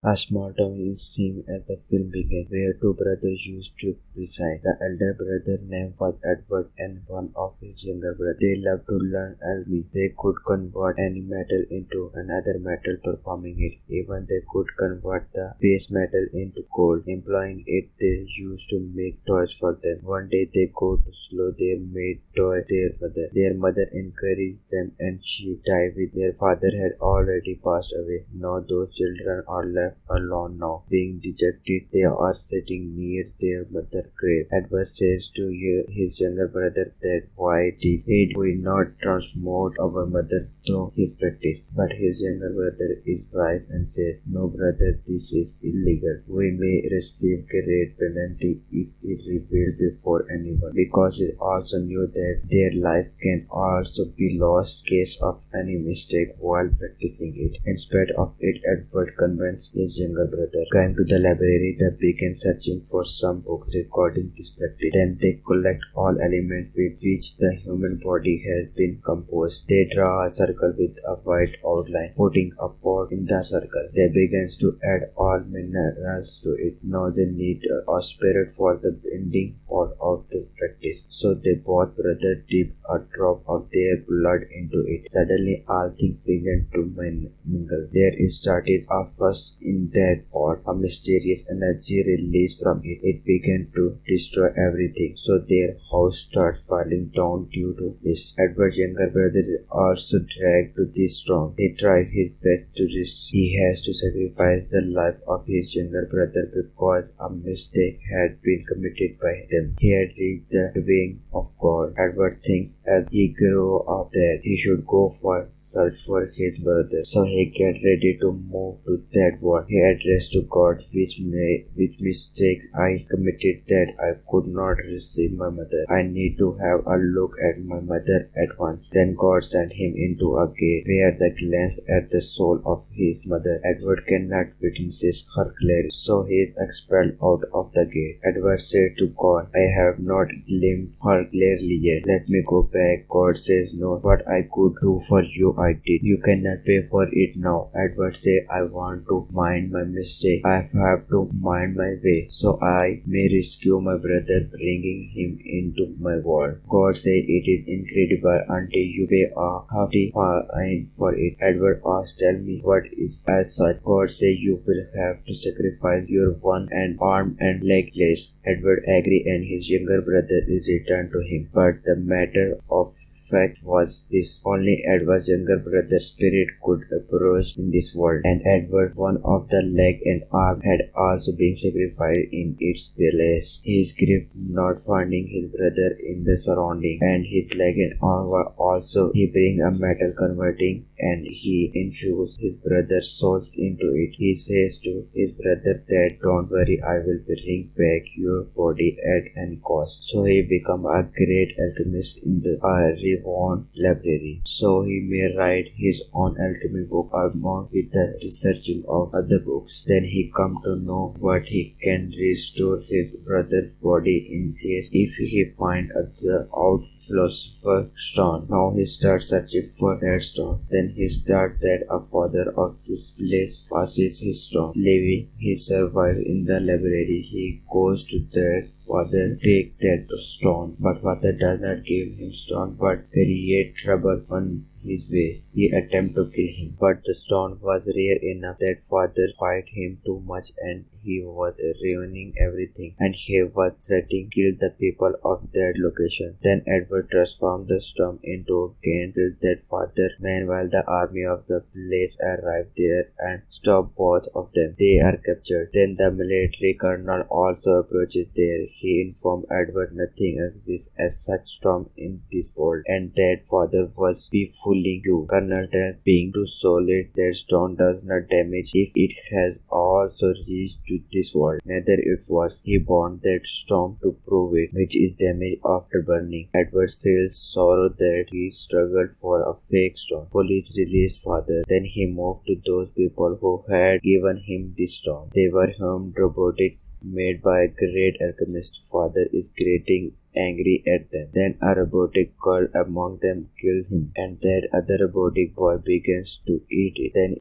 A small town is seen as the film begins, where two brothers used to reside. The elder brother's name was Edward and one of his younger brothers. They loved to learn alchemy. They could convert any metal into another metal, performing it. Even they could convert the base metal into gold. Employing it, they used to make toys for them. One day they go to slow their made toy their mother. Their mother encouraged them and she died with their father had already passed away. Now those children are left alone now. Being dejected, they are sitting near their mother's grave. Edward says to his younger brother that why did we not transmute our mother through his practice? But his younger brother is wise and says, no brother, this is illegal. We may receive great penalty if it revealed before anyone, because he also knew that their life can also be lost in case of any mistake while practicing it. Instead of it, Edward convinced his younger brother. Going to the library, they began searching for some book recording this practice. Then they collect all elements with which the human body has been composed. They draw a circle with a white outline, putting a pot in the circle. They begin to add all minerals to it. Now they need a spirit for the binding pot of the practice. So they both brothers dip a drop of their blood into it. Suddenly all things began to mingle. There started a fuss in that pot. A mysterious energy released from it. It began to destroy everything. So their house started falling down due to this. Edward's younger brother is also dragged to this storm. He tried his best to resist. He has to sacrifice the life of his younger brother because a mistake had been committed by them. He had reached the wing of God. Edward thinks as he grew up that he should go for search for his brother. So he get ready to move to that world. He addressed to God which mistakes I committed that I could not receive my mother. I need to have a look at my mother at once. Then God sent him into a gate where the glance at the soul of his mother. Edward cannot witness her clearly, so he is expelled out of the gate. Edward said to God, I have not glimpsed her clearly yet. Let me go back. God says, no, what I could do for you I did. You cannot pay for it now. Edward said, I want to mind my mistake. I have to mind my way, so I may rescue my brother, bringing him into my world. God said, it is incredible until you pay a hefty fine for it. Edward asked, tell me what is as such. God said, you will have to sacrifice your one and arm and leg legs. Edward agreed and his younger brother is returned to him. But the matter of fact was this: only Edward's younger brother's spirit could approach in this world, and Edward, one of the leg and arm, had also been sacrificed in its place. His grief not finding his brother in the surrounding, and his leg and arm were also. He bring a metal converting, and he infused his brother's souls into it. He says to his brother that don't worry, I will bring back your body at any cost. So he become a great alchemist in the renowned library. So he may write his own alchemy book along with the researching of other books. Then he come to know what he can restore his brother's body in case if he find the out philosopher's stone. Now he starts searching for that stone. Then he starts that a father of this place passes his stone, leaving his survivor in the library. He goes to that father, take that stone, but father does not give him stone but create trouble on his way. He attempts to kill him, but the stone was rare enough that father fight him too much and he was ruining everything, and he was threatening to kill the people of that location. Then Edward transformed the stone into a gun, killed that father. Meanwhile, the army of the place arrived there and stopped both of them. They are captured. Then the military colonel also approaches there. He informed Edward nothing exists as such storm in this world, and that father was be fooling you. Colonel tells being too solid that stone does not damage if it has also reached to this world. Neither it was. He burned that stone to prove it, which is damaged after burning. Edward feels sorrow that he struggled for a fake stone. Police released father. Then he moved to those people who had given him this stone. They were home robotics made by a great alchemist. Father is creating angry at them. Then a robotic girl among them kills him, and that other robotic boy begins to eat it. Then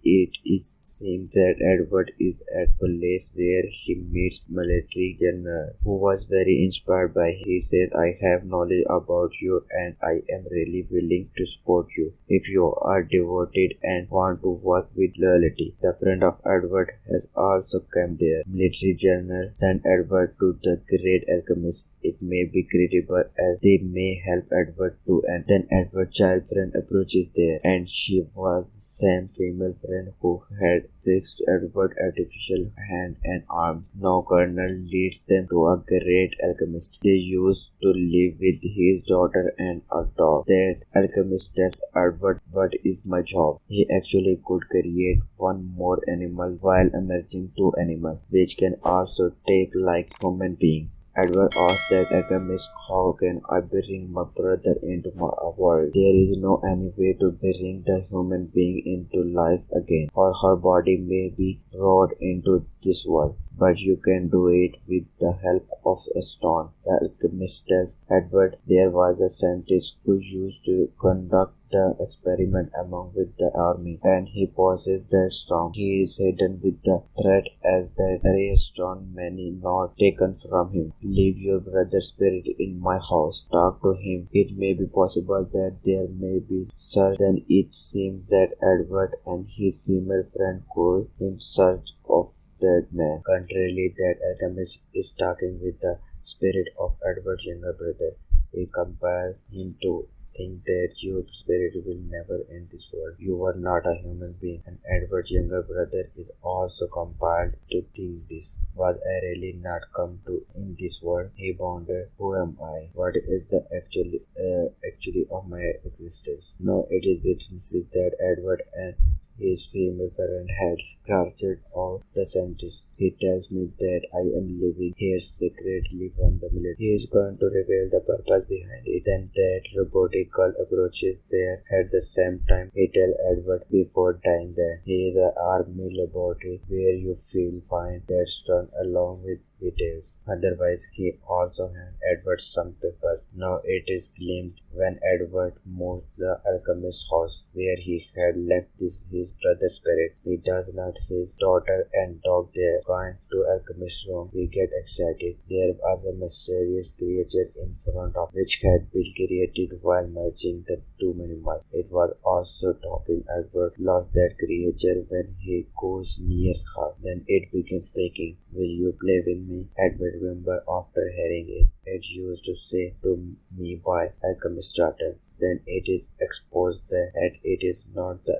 seems that Edward is at a place where he meets military general who was very inspired by him. He says, I have knowledge about you and I am really willing to support you if you are devoted and want to work with loyalty. The friend of Edward has also come there. Military general sent Edward to the great alchemist. It may be credible as they may help Edward too, and then Edward's child friend approaches there, and she was the same female friend who had fixed Edward's artificial hand and arms. Now Colonel leads them to a great alchemist. They used to live with his daughter and a dog. That alchemist tells Edward, what is my job? He actually could create one more animal while emerging two animals, which can also take like human being. Edward asked that alchemist, how can I bring my brother into my world? There is no any way to bring the human being into life again, or her body may be brought into this world. But you can do it with the help of a stone. The alchemist tells Edward there was a scientist who used to conduct the experiment among with the army, and he possessed that stone. He is hidden with the threat as that rare stone may not taken from him. Leave your brother's spirit in my house. Talk to him. It may be possible that there may be search. Then it seems that Edward and his female friend go in search of that man. Contrarily, that alchemist is talking with the spirit of Edward's younger brother. He compels him to think that your spirit will never end this world. You are not a human being, and Edward's younger brother is also compelled to think this. Was I really not come to in this world? He wondered, who am I? What is the actually of my existence? No, it is witnesses that Edward and his female friend had captured all the scientists. He tells me that I am living here secretly from the military. He is going to reveal the purpose behind it. Then that robotic girl approaches there at the same time. He tells Edward before dying that he is an army laboratory where you will find that stone along with details. Otherwise, he also hands Edward some papers. Now it is gleamed when Edward moved the alchemist's house where he had left his brother's spirit. He does not his daughter and dog there. Going to alchemist's room, we get excited. There was a mysterious creature in front of which had been created while merging the two animals. It was also talking. Edward lost that creature when he goes near her. Then it begins speaking. Will you play with me? Edward remembered after hearing it. It used to say to me by alchemist's daughter. Then it is exposed that it is not the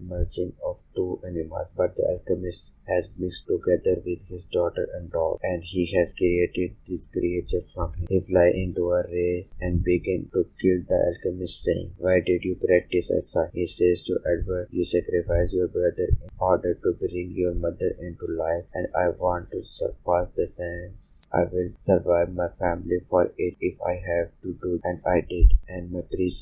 merging of two animals, but the alchemist has mixed together with his daughter and dog, and he has created this creature from him. He fly into a ray and begin to kill the alchemist, saying, why did you practice as such? He says to Edward, you sacrificed your brother in order to bring your mother into life, and I want to surpass the sentence. I will survive my family for it if I have to do, and I did. And my previous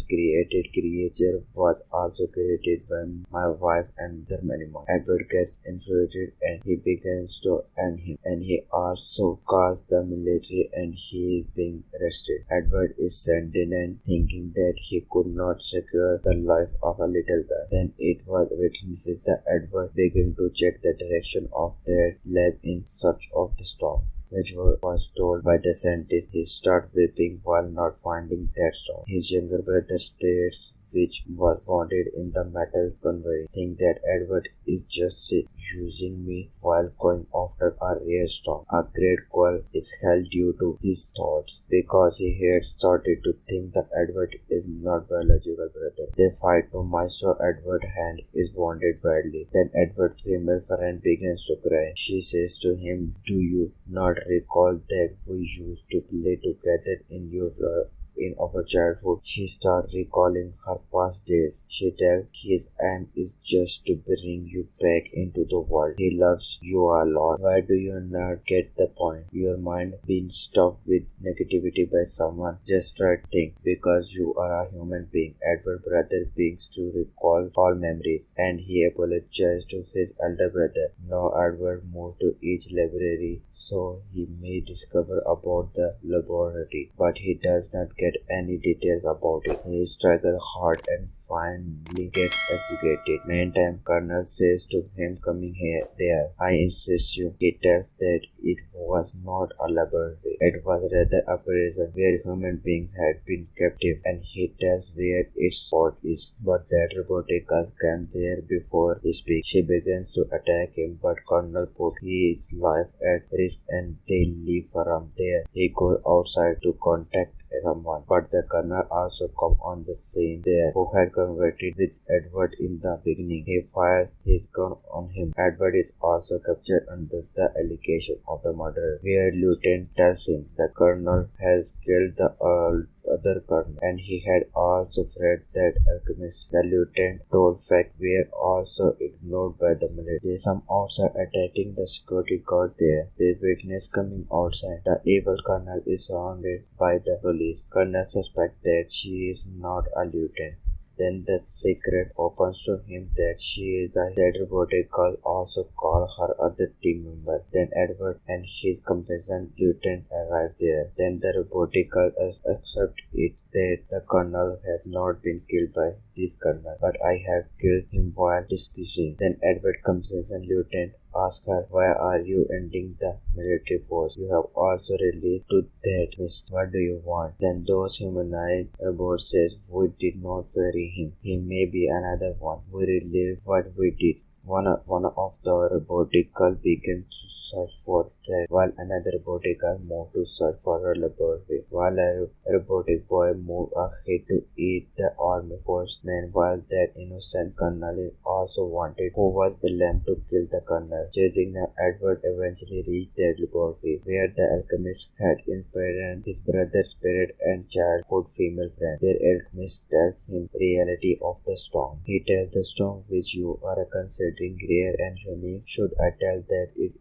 created creature was also created by my wife and their animal. Edward gets infuriated and he begins to end him, and he also calls the military and he is being arrested. Edward is saddened thinking that he could not secure the life of a little girl. Then it was witnessed that Edward began to check the direction of their lab in search of the storm, which was told by the scientist. He started weeping while not finding that stone. His younger brother's spirits, which was bonded in the metal conveyor, think that Edward is just using me while going after a rare stone. A great quarrel is held due to these thoughts because he had started to think that Edward is not biological brother. They fight too much, so Edward's hand is wounded badly. Then Edward's female friend begins to cry. She says to him, do you not recall that we used to play together in our childhood. She starts recalling her past days. She tells his aim is just to bring you back into the world. He loves you a lot. Why do you not get the point? Your mind being stuffed with negativity by someone. Just try to think. Because you are a human being. Edward's brother begins to recall all memories, and he apologized to his elder brother. Now Edward moved to each library so he may discover about the laboratory, but he does not get any details about it. He struggles hard and finally gets executed. Meantime, Colonel says to him, coming here, there, I insist you. He tells that it was not a laboratory. It was rather a prison where human beings had been captive, and he tells where its spot is. But that robotic girl came there before he speaks. She begins to attack him, but Colonel put his life at risk and they leave from there. He goes outside to contact someone, but the colonel also comes on the scene there, who had converted with Edward in the beginning. He fires his gun on him. Edward is also captured under the allegation of the murder, where Lieutenant tells him the colonel has killed the other colonel, and he had also fled that alchemist. The lieutenant told facts were also ignored by the military. There's some outside attacking the security guard there. They witness coming outside. The evil colonel is surrounded by the police. Colonel suspects that she is not a lieutenant. Then the secret opens to him that she is a dead robotic girl, also call her other team member. Then Edward and his companion lieutenant arrive there. Then the robotic girl accepts it that the colonel has not been killed by this colonel, but I have killed him while discussing. Then Edward companion lieutenant ask her, why are you ending the military force? You have also released to that mist. What do you want? Then those humanoid robots says, we did not bury him. He may be another one. We relive what we did. One of the robotic girl began to search for that, while another robotic girl moved to search for her laboratory, while a robotic boy moved ahead to eat the army force. Meanwhile, that innocent colonel also wanted, who was blamed to kill the colonel. Chasing them, Edward eventually reached their laboratory, where the alchemist had imprisoned his brother's spirit and childhood female friend. Their alchemist tells him reality of the storm. He tells the storm, which you are considering rare and unique, should I tell that it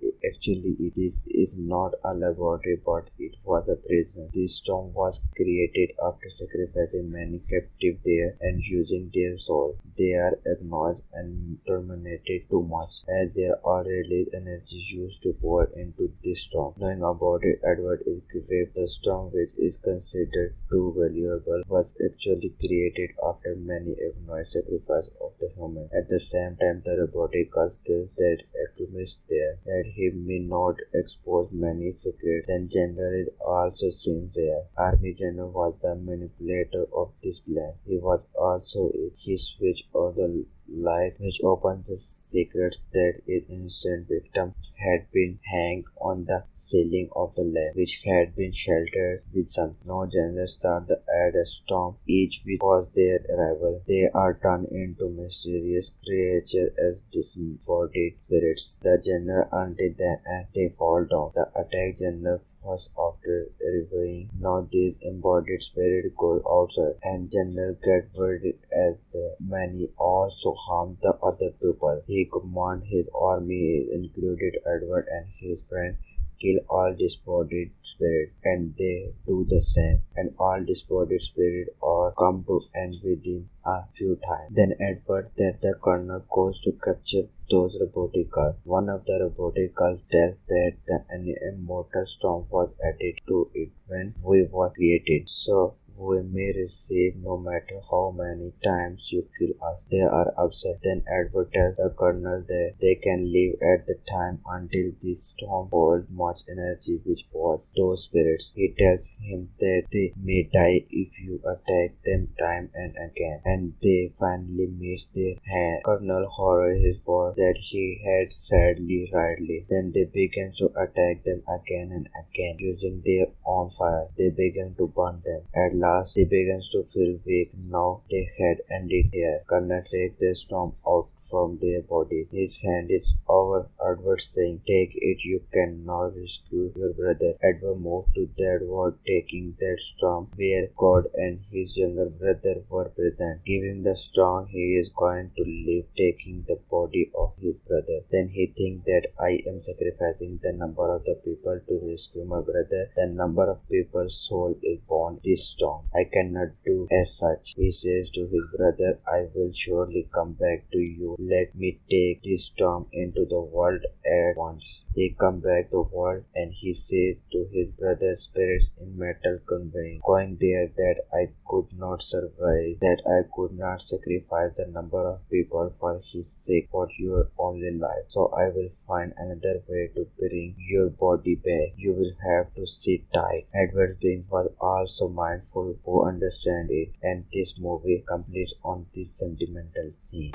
is not a laboratory, but it was a prison. This storm was created after sacrificing many captives there and using their soul. They are acknowledged and terminated too much, as there are released energy used to pour into this storm. Knowing about it, Edward is grieved. The storm, which is considered too valuable, was actually created after many ignored sacrifice of the human. At the same time, the robotic girl kills that alchemist there, that he may not expose many secrets. Then General is also seen there. Army General was the manipulator of this plan. He was also it. He switched on the light which opens the secrets that his innocent victim had been hanged on the ceiling of the lab, which had been sheltered with some. No General started to add a storm, each which was their arrival. They are turned into mysterious creatures as disembodied spirits. The General until then and they fall down. The attack General was after reviewing. Now these embodied spirits go outside, and General get worried as the many also harm the other people. He commands his army, included Edward and his friend, kill all disembodied spirits, and they do the same, and all disembodied spirits are come to end within a few times. Then Edward that the colonel goes to capture those robotic girls. One of the robotic girls tells that an immortal storm was added to it when we were created, so we may receive no matter how many times you kill us. They are upset. Then Edward tells the colonel that they can live at the time until this storm holds much energy, which was those spirits. He tells him that they may die if you attack them time and again, and they finally meet their hand. Colonel horrors his word that he had sadly rightly. Then they begin to attack them again and again, using their own fire. They begin to burn them. At last they began to feel weak. Now they had ended here. Colonel takes the storm out from their bodies. His hand is over Edward saying, "Take it, you can now rescue your brother." Edward moved to that ward, taking that storm where God and his younger brother were present. Giving the storm, he is going to live, taking the body of his brother. Then he thinks that I am sacrificing the number of the people to rescue my brother. The number of people's soul is born this storm. I cannot do as such. He says to his brother, "I will surely come back to you. Let me take this storm into the world at once." He comes back to the world and he says to his brother, "Spirits in metal conveying, going there that I could not survive, that I could not sacrifice the number of people for his sake, for your only life. So I will find another way to bring your body back. You will have to sit tight." Edward being was also mindful who understand it, and this movie completes on this sentimental scene.